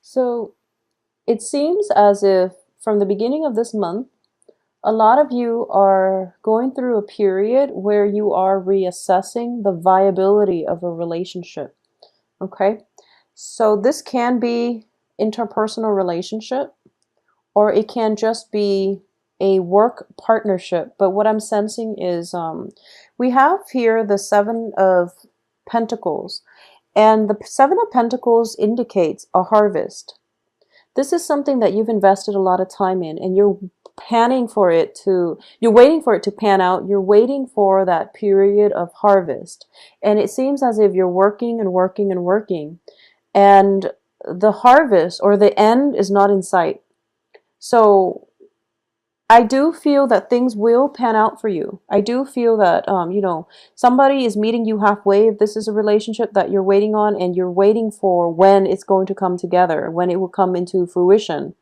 So it seems as if from the beginning of this month, a lot of you are going through a period where you are reassessing the viability of a relationship. Okay. So this can be interpersonal relationship, or it can just be a work partnership. But what I'm sensing is we have here the Seven of Pentacles, and the Seven of Pentacles indicates a harvest. This is something that you've invested a lot of time in, and you're waiting for it to pan out. You're waiting for that period of harvest. And it seems as if you're working and working and working, and the harvest or the end is not in sight. So I do feel that things will pan out for you. I do feel that, somebody is meeting you halfway. If this is a relationship that you're waiting on, and you're waiting for when it's going to come together, when it will come into fruition.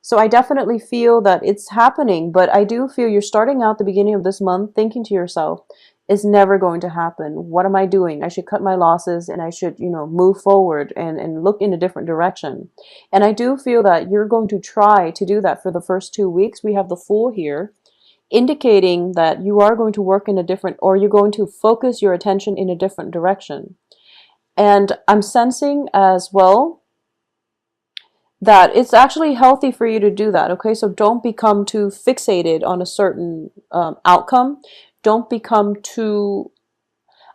So I definitely feel that it's happening, but I do feel you're starting out the beginning of this month thinking to yourself, it's never going to happen. What am I doing? I should cut my losses, and I should, move forward and look in a different direction. And I do feel that you're going to try to do that for the first 2 weeks. We have the Fool here, indicating that you are going to work in a different, or you're going to focus your attention in a different direction. And I'm sensing as well that it's actually healthy for you to do that. Okay, so don't become too fixated on a certain outcome. Don't become too,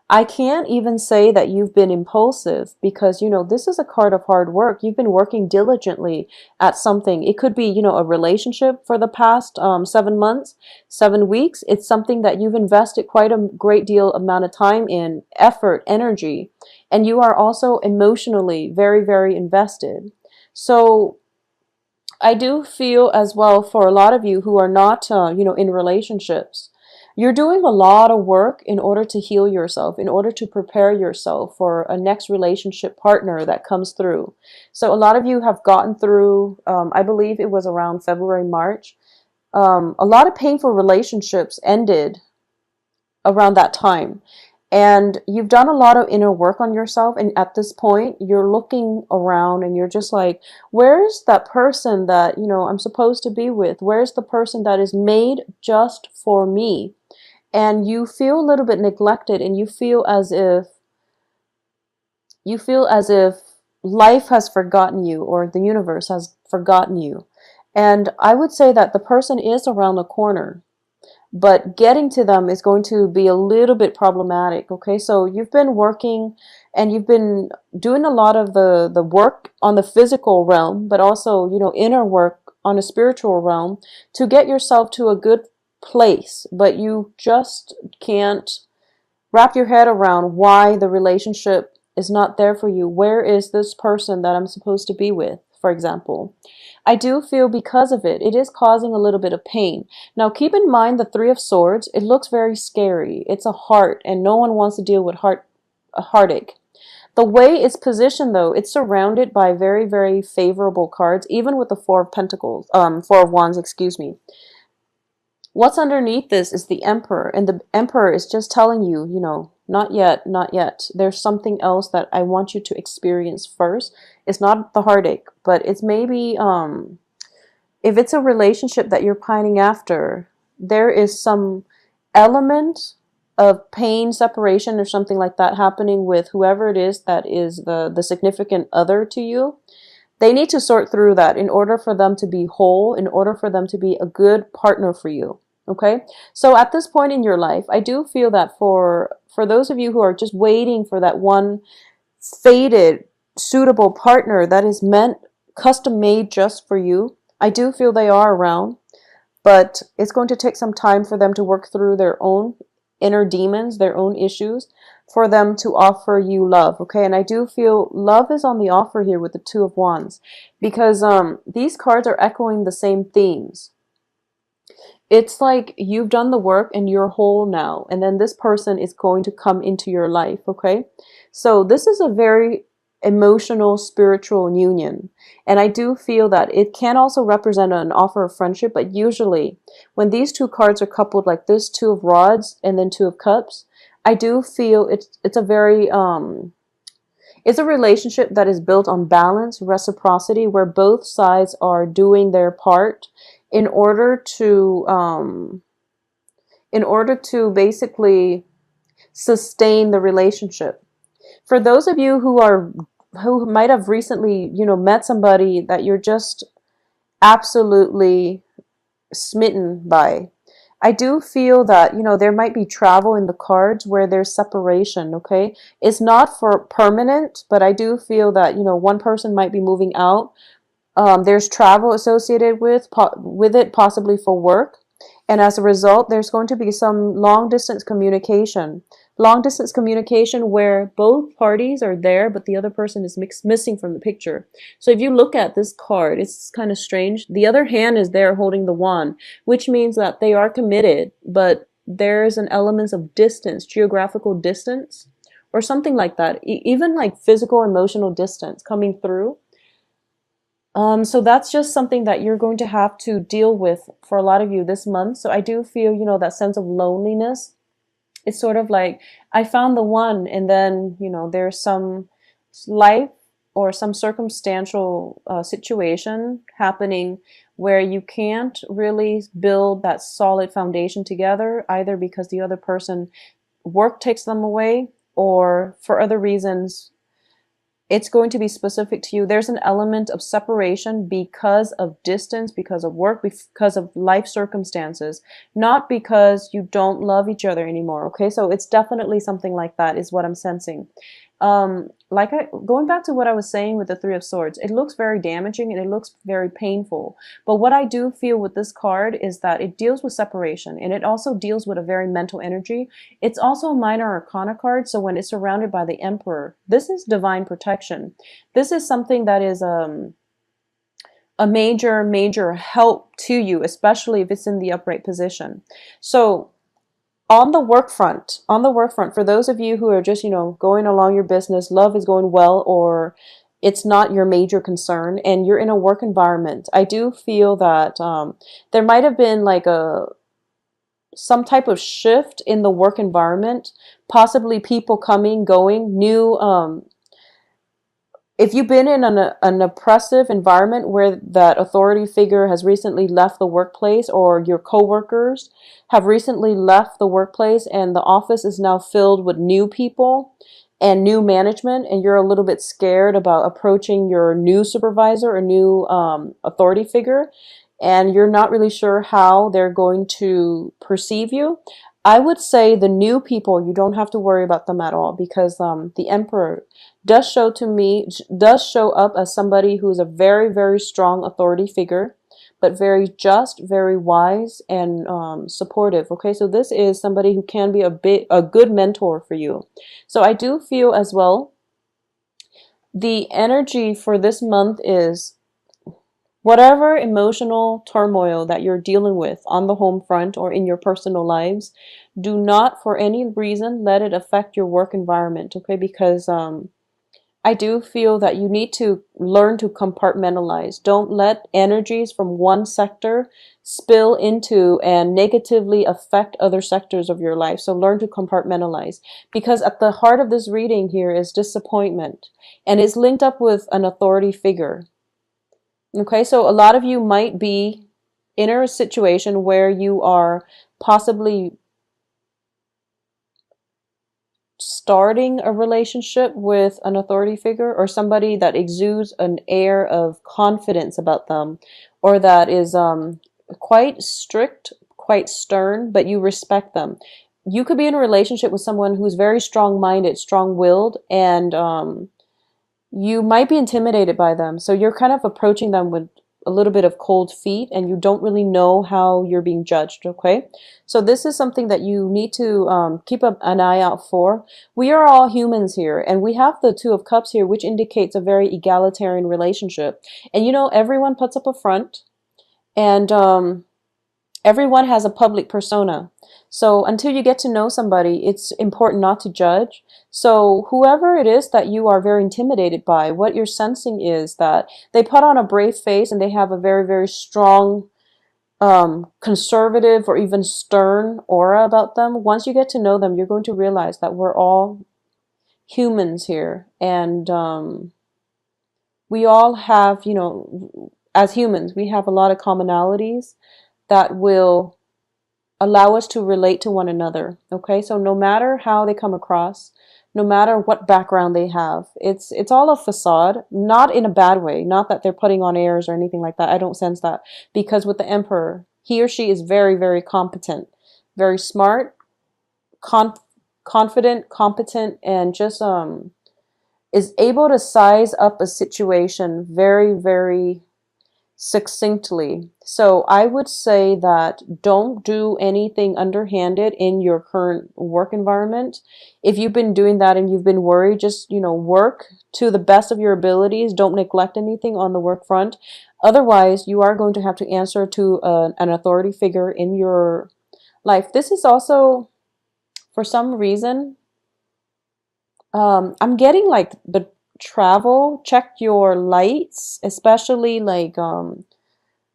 I can't even say that you've been impulsive, because this is a card of hard work. You've been working diligently at something. It could be a relationship for the past 7 months, 7 weeks. It's something that you've invested quite a great deal amount of time in, effort, energy, and you are also emotionally very, very invested. So I do feel as well, for a lot of you who are not, in relationships, you're doing a lot of work in order to heal yourself, in order to prepare yourself for a next relationship partner that comes through. So a lot of you have gotten through, I believe it was around February, March. A lot of painful relationships ended around that time. And you've done a lot of inner work on yourself. And at this point, you're looking around and you're just like, where's that person that, I'm supposed to be with? Where's the person that is made just for me? And you feel a little bit neglected, and you feel as if life has forgotten you, or the universe has forgotten you. And I would say that the person is around the corner, but getting to them is going to be a little bit problematic. Okay, so you've been working, and you've been doing a lot of the work on the physical realm, but also, inner work on a spiritual realm, to get yourself to a good place, but you just can't wrap your head around why the relationship is not there for you. Where is this person that I'm supposed to be with, for example? I do feel because of it, it is causing a little bit of pain. Now, keep in mind the Three of Swords, it looks very scary. It's a heart, and no one wants to deal with a heartache. The way it's positioned, though, it's surrounded by very, very favorable cards, even with the Four of Pentacles, Four of Wands, excuse me. What's underneath this is the Emperor, and the Emperor is just telling you, not yet, not yet. There's something else that I want you to experience first. It's not the heartache, but it's maybe, if it's a relationship that you're pining after, there is some element of pain, separation, or something like that happening with whoever it is that is the significant other to you. They need to sort through that in order for them to be whole, in order for them to be a good partner for you. Okay, so at this point in your life, I do feel that for those of you who are just waiting for that one fated, suitable partner that is meant, custom made just for you, I do feel they are around, but it's going to take some time for them to work through their own inner demons, their own issues, for them to offer you love. Okay, and I do feel love is on the offer here with the Two of Wands, because these cards are echoing the same themes. It's like you've done the work and you're whole now, and then this person is going to come into your life. Okay, so this is a very emotional, spiritual union, and I do feel that it can also represent an offer of friendship. But usually when these two cards are coupled like this, Two of Rods and then Two of Cups, I do feel it's a very It's a relationship that is built on balance, reciprocity, where both sides are doing their part in order to basically sustain the relationship. For those of you who might have recently, met somebody that you're just absolutely smitten by, I do feel that, there might be travel in the cards where there's separation, okay? It's not for permanent, but I do feel that, one person might be moving out. There's travel associated with it, possibly for work. And as a result, there's going to be some long distance communication. Long distance communication where both parties are there, but the other person is missing from the picture. So if you look at this card, it's kind of strange. The other hand is there holding the wand, which means that they are committed, but there's an element of distance, geographical distance, or something like that. Even like physical, emotional distance coming through. So that's just something that you're going to have to deal with for a lot of you this month. So I do feel, that sense of loneliness. It's sort of like I found the one, and then, there's some life or some circumstantial situation happening where you can't really build that solid foundation together, either because the other person work takes them away or for other reasons. It's going to be specific to you. There's an element of separation because of distance, because of work, because of life circumstances, not because you don't love each other anymore. Okay, so it's definitely something like that is what I'm sensing. Going back to what I was saying with the Three of Swords, it looks very damaging and it looks very painful. But what I do feel with this card is that it deals with separation, and it also deals with a very mental energy. It's also a minor arcana card, so when it's surrounded by the Emperor, this is divine protection. This is something that is a major help to you, especially if it's in the upright position. So on the work front, for those of you who are just, going along your business, love is going well, or it's not your major concern, and you're in a work environment, I do feel that there might have been like some type of shift in the work environment, possibly people coming, going, new if you've been in an oppressive environment where that authority figure has recently left the workplace, or your coworkers have recently left the workplace and the office is now filled with new people and new management, and you're a little bit scared about approaching your new supervisor or new authority figure, and you're not really sure how they're going to perceive you, I would say the new people, you don't have to worry about them at all, because the Emperor does show up as somebody who is a very, very strong authority figure, but very just, very wise, and supportive. Okay, so this is somebody who can be a good mentor for you. So I do feel as well, the energy for this month is whatever emotional turmoil that you're dealing with on the home front or in your personal lives, do not for any reason let it affect your work environment, okay? Because I do feel that you need to learn to compartmentalize. Don't let energies from one sector spill into and negatively affect other sectors of your life. So learn to compartmentalize, because at the heart of this reading here is disappointment, and it's linked up with an authority figure. Okay, so a lot of you might be in a situation where you are possibly starting a relationship with an authority figure, or somebody that exudes an air of confidence about them, or that is quite strict, quite stern, but you respect them. You could be in a relationship with someone who's very strong-minded, strong-willed, and you might be intimidated by them. So you're kind of approaching them with a little bit of cold feet, and you don't really know how you're being judged, okay? So this is something that you need to keep an eye out for. We are all humans here, and we have the Two of Cups here, which indicates a very egalitarian relationship. And everyone puts up a front, and everyone has a public persona. So until you get to know somebody, it's important not to judge. So whoever it is that you are very intimidated by, what you're sensing is that they put on a brave face and they have a very, very strong, conservative or even stern aura about them. Once you get to know them, you're going to realize that we're all humans here, and we all have, as humans, we have a lot of commonalities that will allow us to relate to one another. Okay, so no matter how they come across, no matter what background they have, it's all a facade, not in a bad way, not that they're putting on airs or anything like that. I don't sense that, because with the emperor, he or she is very, very competent, very smart, con- confident, competent, and just is able to size up a situation very, very succinctly. So I would say that don't do anything underhanded in your current work environment. If you've been doing that and you've been worried, just, work to the best of your abilities. Don't neglect anything on the work front. Otherwise, you are going to have to answer to an authority figure in your life. This is also, for some reason, I'm getting like the travel, check your lights, especially like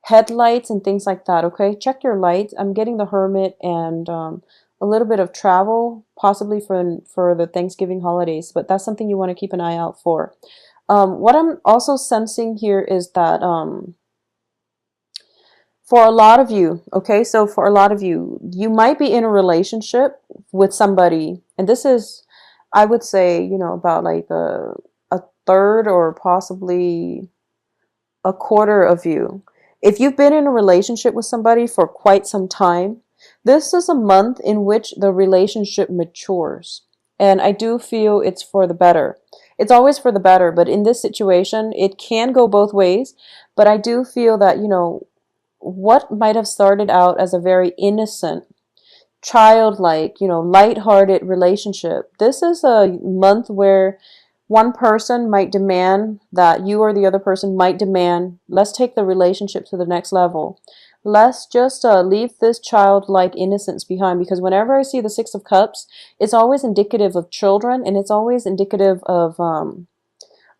headlights and things like that. Okay, check your lights. I'm getting the Hermit and a little bit of travel, possibly for the Thanksgiving holidays, but that's something you want to keep an eye out for. What I'm also sensing here is that for a lot of you, okay, so for a lot of you, you might be in a relationship with somebody, and this is, I would say, about like a third or possibly a quarter of you. If you've been in a relationship with somebody for quite some time, this is a month in which the relationship matures. And I do feel it's for the better. It's always for the better, but in this situation, it can go both ways. But I do feel that, what might have started out as a very innocent, childlike, lighthearted relationship, this is a month where one person might demand that you or the other person might demand, let's take the relationship to the next level. Let's just leave this childlike innocence behind, because whenever I see the Six of Cups, it's always indicative of children, and it's always indicative of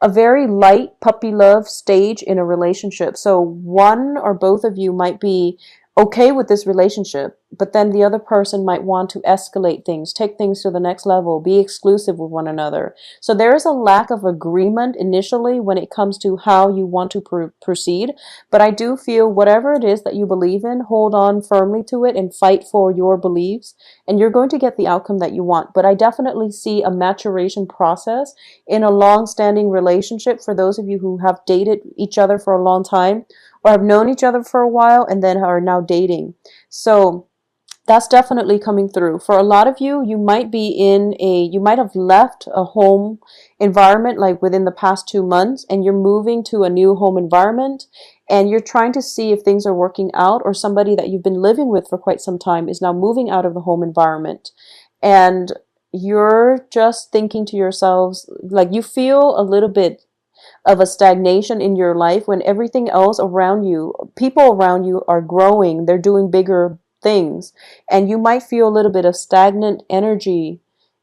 a very light puppy love stage in a relationship. So one or both of you might be okay with this relationship, but then the other person might want to escalate things, take things to the next level, be exclusive with one another. So there is a lack of agreement initially when it comes to how you want to proceed. But I do feel whatever it is that you believe in, hold on firmly to it and fight for your beliefs, and you're going to get the outcome that you want. But I definitely see a maturation process in a long-standing relationship for those of you who have dated each other for a long time, or have known each other for a while and then are now dating. So that's definitely coming through. For a lot of you, you might have left a home environment like within the past 2 months, and you're moving to a new home environment, and you're trying to see if things are working out, or somebody that you've been living with for quite some time is now moving out of the home environment. And you're just thinking to yourselves, like, you feel a little bit of a stagnation in your life when everything else around you, people around you are growing, they're doing bigger things, and you might feel a little bit of stagnant energy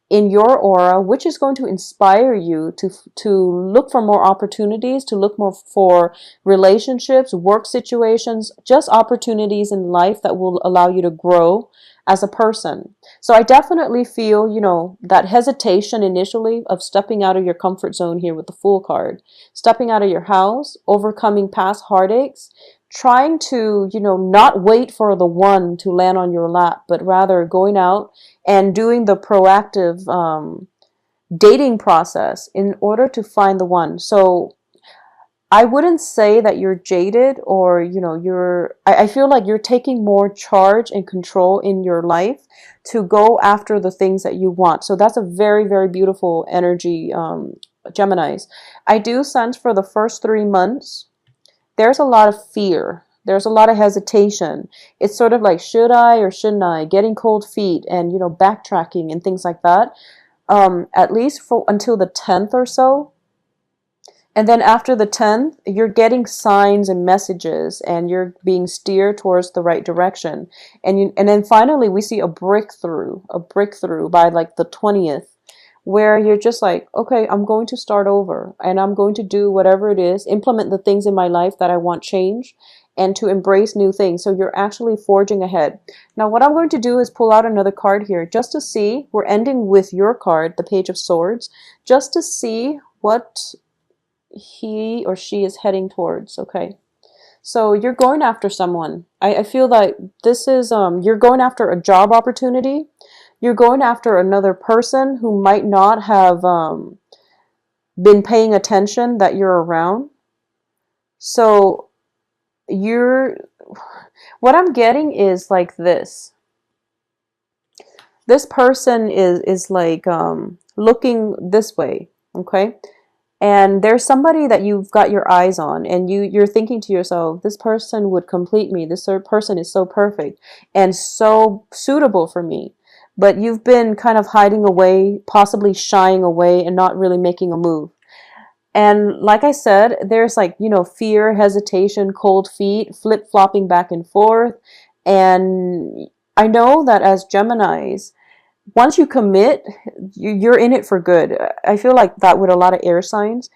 in your aura, which is going to inspire you to look for more opportunities, to look more for relationships, work situations, just opportunities in life that will allow you to grow as a person. So I definitely feel, that hesitation initially of stepping out of your comfort zone here with the Fool card, stepping out of your house, overcoming past heartaches, trying to, not wait for the one to land on your lap, but rather going out and doing the proactive dating process in order to find the one. So I wouldn't say that you're jaded, or, I feel like you're taking more charge and control in your life to go after the things that you want. So that's a very, very beautiful energy, Geminis. I do sense for the first 3 months, there's a lot of fear. There's a lot of hesitation. It's sort of like, should I or shouldn't I? Getting cold feet and, backtracking and things like that. At least for until the 10th or so. And then after the 10th, you're getting signs and messages, and you're being steered towards the right direction. And then finally we see a breakthrough by like the 20th, where you're just like, okay, I'm going to start over, and I'm going to do whatever it is, implement the things in my life that I want change. and to embrace new things. So you're actually forging ahead. Now, what I'm going to do is pull out another card here just to see. We're ending with your card, the Page of Swords, just to see what he or she is heading towards. Okay. So you're going after someone. I feel like this is, you're going after a job opportunity. You're going after another person who might not have been paying attention that you're around. So you're, what I'm getting is like this. This person is like looking this way, okay? And there's somebody that you've got your eyes on, and you're thinking to yourself, this person would complete me. This person is so perfect and so suitable for me. But you've been kind of hiding away, possibly shying away, and not really making a move. And like I said, there's like, you know, fear, hesitation, cold feet, flip-flopping back and forth. And I know that as Geminis, once you commit, you're in it for good. I feel like that with a lot of air signs.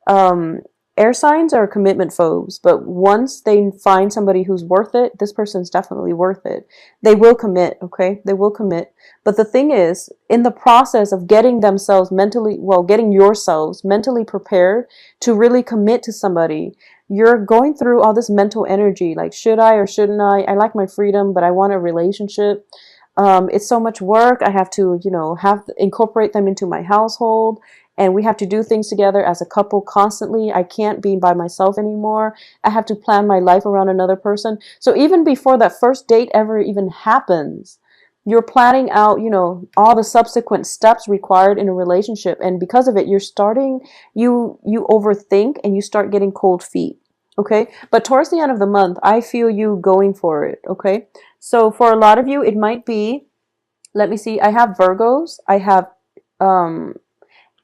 Um, Air signs are commitment phobes, but once they find somebody who's worth it, this person's definitely worth it. They will commit, okay? They will commit. But the thing is, in the process of getting themselves mentally, well, getting yourselves mentally prepared to really commit to somebody, you're going through all this mental energy, like, should I or shouldn't I? I like my freedom, but I want a relationship. It's so much work. I have to, you know, incorporate them into my household, and we have to do things together as a couple constantly. I can't be by myself anymore. I have to plan my life around another person. So even before that first date ever even happens, you're planning out, you know, all the subsequent steps required in a relationship, and because of it, you overthink and you start getting cold feet. Okay, but towards the end of the month, I feel you going for it. Okay, so for a lot of you, it might be, let me see, I have Virgos, I have um,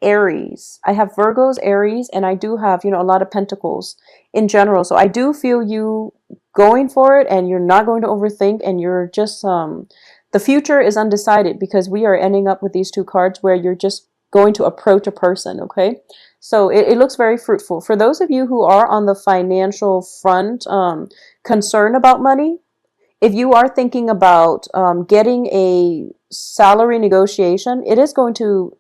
Aries. I have Virgos, Aries, and I do have, you know, a lot of Pentacles in general. So I do feel you going for it, and you're not going to overthink, and you're just, the future is undecided because we are ending up with these two cards where you're just going to approach a person, okay? So it looks very fruitful. For those of you who are on the financial front, concerned about money, if you are thinking about getting a salary negotiation, it is going to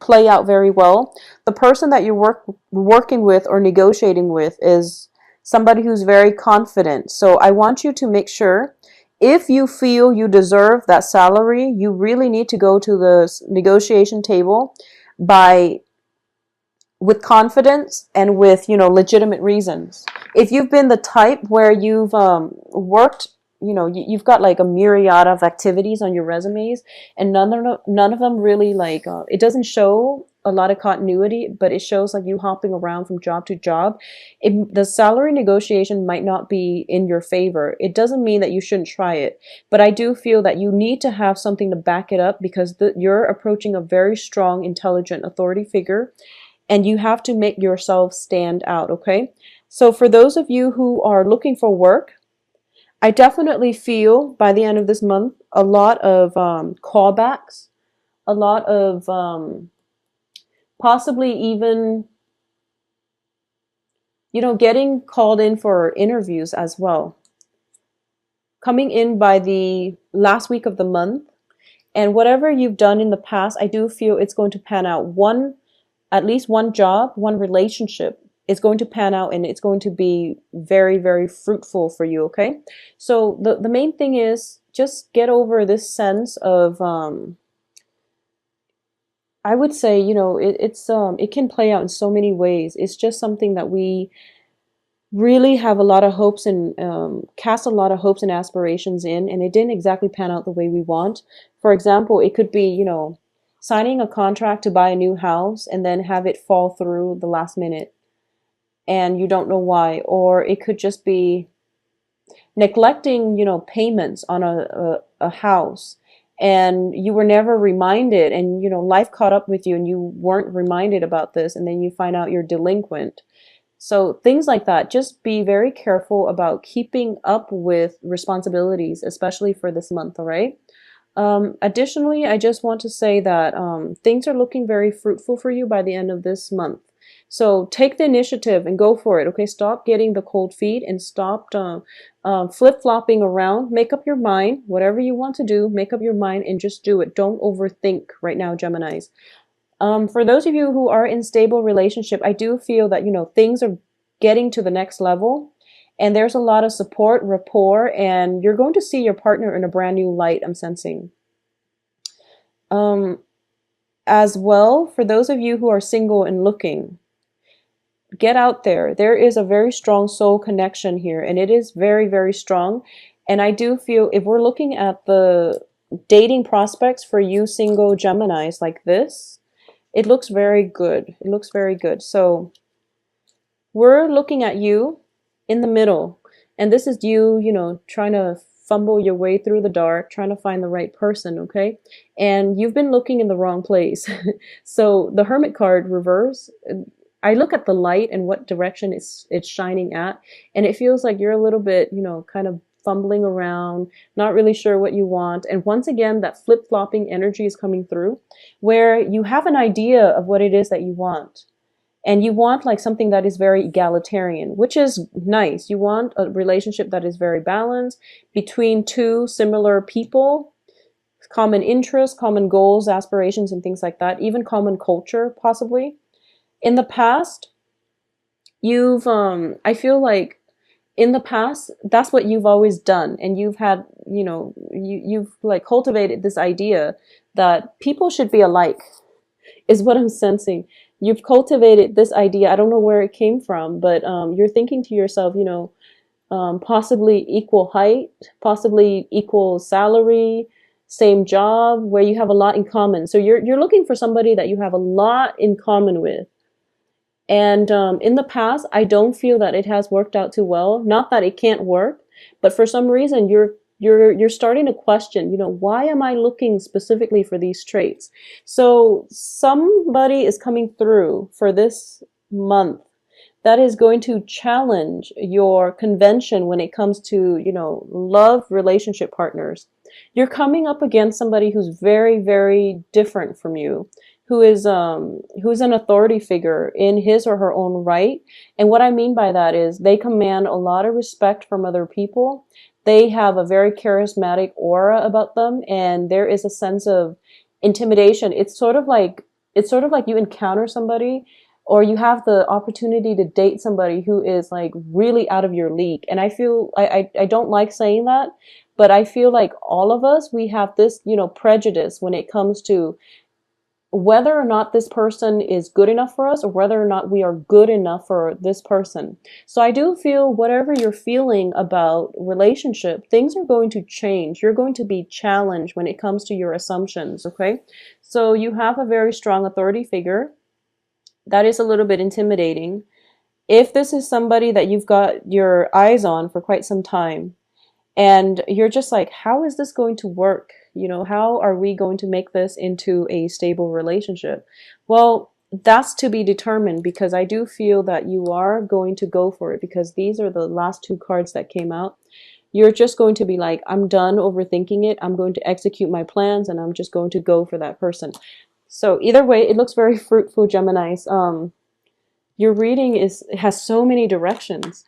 play out very well. The person that you're working with or negotiating with is somebody who's very confident. So I want you to make sure, if you feel you deserve that salary, you really need to go to the negotiation table by with confidence and with, you know, legitimate reasons. If you've been the type where you've worked, you know, you've got like a myriad of activities on your resumes, and none of them really like, it doesn't show a lot of continuity, but it shows like you hopping around from job to job. The salary negotiation might not be in your favor. It doesn't mean that you shouldn't try it, but I do feel that you need to have something to back it up, because you're approaching a very strong, intelligent authority figure, and you have to make yourself stand out, okay? So for those of you who are looking for work, I definitely feel by the end of this month, a lot of callbacks, a lot of possibly even, you know, getting called in for interviews as well. Coming in by the last week of the month, and whatever you've done in the past, I do feel it's going to pan out. At least one job, one relationship is going to pan out, and it's going to be very, very fruitful for you, okay? So the main thing is just get over this sense of, I would say, you know, it can play out in so many ways. It's just something that we really have a lot of hopes and cast a lot of hopes and aspirations in, and it didn't exactly pan out the way we want. For example, it could be, you know, signing a contract to buy a new house and then have it fall through the last minute and you don't know why. Or it could just be neglecting, you know, payments on a house, and you were never reminded, and, you know, life caught up with you and you weren't reminded about this, and then you find out you're delinquent. So things like that. Just be very careful about keeping up with responsibilities, especially for this month, all right? Additionally, I just want to say that things are looking very fruitful for you by the end of this month. So take the initiative and go for it. Okay, stop getting the cold feet and stop flip-flopping around. Make up your mind. Whatever you want to do, make up your mind and just do it. Don't overthink right now, Geminis. For those of you who are in stable relationship, I do feel that, things are getting to the next level and there's a lot of support, rapport, and you're going to see your partner in a brand new light, I'm sensing. Um, as well, for those of you who are single and looking, get out there. There is a very strong soul connection here, and it is very, very strong. And I do feel if we're looking at the dating prospects for you single Geminis like this, it looks very good. It looks very good. So we're looking at you in the middle. And this is you, trying to fumble your way through the dark, trying to find the right person, okay? And you've been looking in the wrong place. So the Hermit card reverse, I look at the light and what direction it's shining at, and it feels like you're a little bit, kind of fumbling around, not really sure what you want. And once again, that flip-flopping energy is coming through where you have an idea of what it is that you want. And you want like something that is very egalitarian, which is nice. You want a relationship that is very balanced between two similar people, common interests, common goals, aspirations, and things like that, even common culture, possibly. In the past, I feel like in the past, that's what you've always done. And you've had, you've like cultivated this idea that people should be alike, is what I'm sensing. You've cultivated this idea. I don't know where it came from, but you're thinking to yourself, possibly equal height, possibly equal salary, same job, where you have a lot in common. So you're looking for somebody that you have a lot in common with. And in the past, I don't feel that it has worked out too well. Not that it can't work, but for some reason you're starting to question, why am I looking specifically for these traits? So somebody is coming through for this month that is going to challenge your convention when it comes to, love relationship partners. You're coming up against somebody who's very, very different from you, who's an authority figure in his or her own right. And what I mean by that is they command a lot of respect from other people. They have a very charismatic aura about them, and there is a sense of intimidation. It's sort of like you encounter somebody or you have the opportunity to date somebody who is like really out of your league. And I feel I don't like saying that, but I feel like all of us, we have this, prejudice when it comes to whether or not this person is good enough for us or whether or not we are good enough for this person. So I do feel whatever you're feeling about relationship, things are going to change. You're going to be challenged when it comes to your assumptions, okay? So you have a very strong authority figure. That is a little bit intimidating. If this is somebody that you've got your eyes on for quite some time, and you're just like, how is this going to work? How are we going to make this into a stable relationship? Well, that's to be determined, because I do feel that you are going to go for it, because these are the last two cards that came out. You're just going to be like, I'm done overthinking it. I'm going to execute my plans and I'm just going to go for that person. So either way, it looks very fruitful, Geminis. Your reading has so many directions.